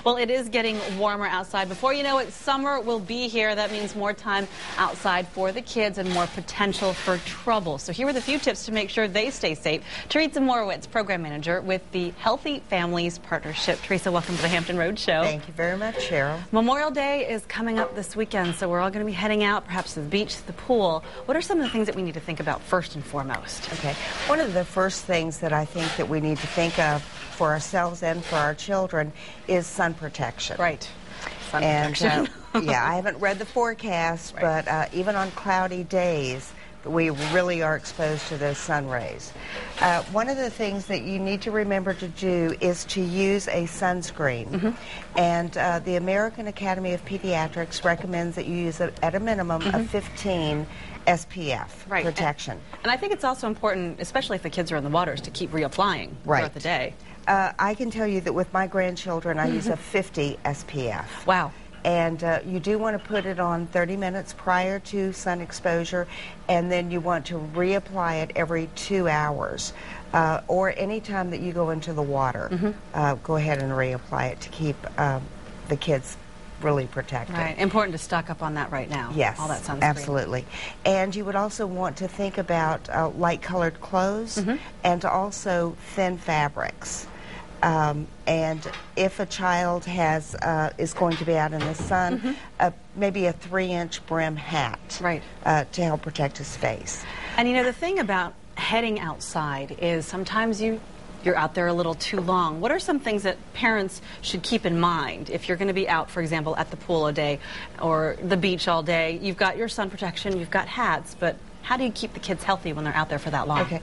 Well, it is getting warmer outside. Before you know it, summer will be here. That means more time outside for the kids and more potential for trouble. So here are the few tips to make sure they stay safe. Teresa Morowitz, Program Manager with the Healthy Families Partnership. Teresa, welcome to the Hampton Road Show. Thank you very much, Cheryl. Memorial Day is coming up this weekend, so we're all going to be heading out, perhaps to the beach, to the pool. What are some of the things that we need to think about first and foremost? Okay. One of the first things that I think that we need to think of for ourselves and for our children is sun protection. Right. Sun protection. Yeah, I haven't read the forecast, right. But even on cloudy days, we really are exposed to those sun rays. One of the things that you need to remember to do is to use a sunscreen. And the American Academy of Pediatrics recommends that you use at a minimum of 15 SPF protection. And I think it's also important, especially if the kids are in the waters, to keep reapplying throughout the day. I can tell you that with my grandchildren, I use a 50 SPF. Wow. And you do want to put it on 30 minutes prior to sun exposure, and then you want to reapply it every 2 hours. Or any time that you go into the water, go ahead and reapply it to keep the kids really protected. Right. Important to stock up on that right now. Yes, all that sunscreen. Absolutely. And you would also want to think about light-colored clothes and also thin fabrics. And if a child is going to be out in the sun, maybe a 3-inch brim hat to help protect his face. And you know, the thing about heading outside is sometimes you're out there a little too long. What are some things that parents should keep in mind if you're going to be out, for example, at the pool a day or the beach all day? You've got your sun protection, you've got hats, but how do you keep the kids healthy when they're out there for that long? Okay,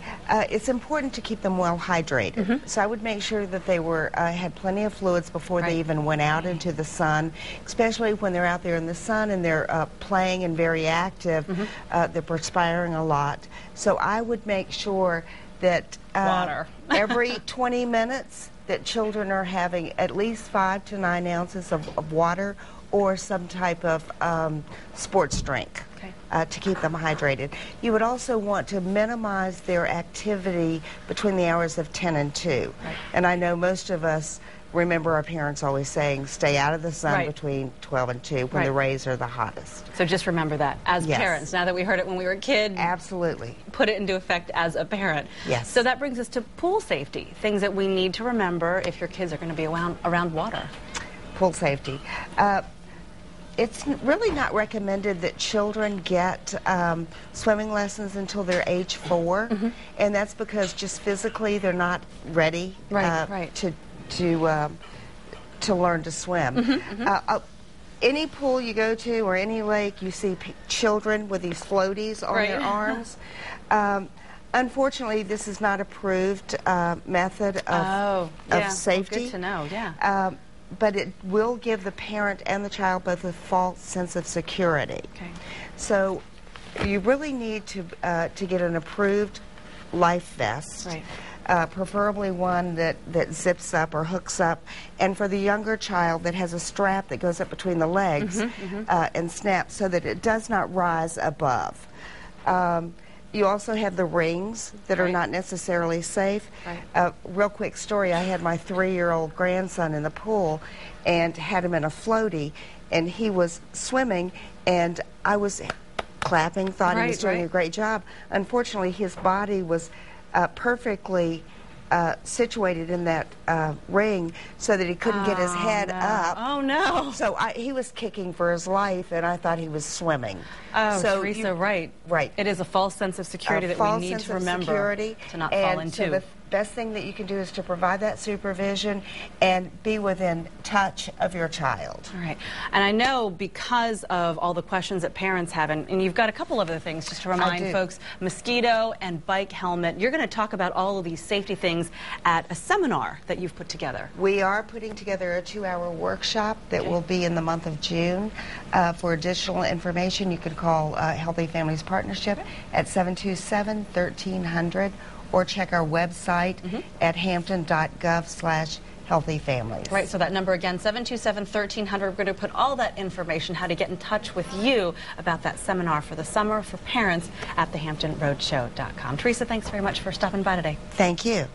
it's important to keep them well hydrated. So I would make sure that they had plenty of fluids before they even went out into the sun, especially when they're out there in the sun and they're playing and very active. They're perspiring a lot. So I would make sure that every 20 minutes that children are having at least 5 to 9 ounces of water or some type of sports drink. To keep them hydrated. You would also want to minimize their activity between the hours of 10 and 2. And I know most of us remember our parents always saying, stay out of the sun between 12 and 2 when the rays are the hottest. So just remember that as parents. Now that we heard it when we were a kid, absolutely. Put it into effect as a parent. Yes. So that brings us to pool safety, things that we need to remember if your kids are going to be around water. Pool safety. It's really not recommended that children get swimming lessons until they're age 4, and that's because just physically they're not ready to learn to swim. Any pool you go to or any lake, you see children with these floaties on their arms. Unfortunately, this is not approved method of safety. Well, good to know. But it will give the parent and the child both a false sense of security. So you really need to get an approved life vest, preferably one that zips up or hooks up, and for the younger child that has a strap that goes up between the legs and snaps so that it does not rise above. You also have the rings that are not necessarily safe. Real quick story, I had my 3-year-old grandson in the pool and had him in a floaty, and he was swimming, and I was clapping, thought he was doing a great job. Unfortunately, his body was perfectly situated in that ring so that he couldn't get his head up. Oh, no. So he was kicking for his life, and I thought he was swimming. Oh, so Teresa, right. It is a false sense of security that we need to remember to not fall into. So the best thing that you can do is to provide that supervision and be within touch of your child. All right. And I know because of all the questions that parents have, and you've got a couple of other things just to remind folks, mosquito and bike helmet. You're going to talk about all of these safety things at a seminar that you've put together. We are putting together a 2-hour workshop that will be in the month of June. For additional information, you can call Healthy Families Partnership at 727-1300 or check our website at hampton.gov/healthyfamilies. Right, so that number again, 727-1300. We're going to put all that information, how to get in touch with you about that seminar for the summer for parents at thehamptonroadshow.com. Teresa, thanks very much for stopping by today. Thank you.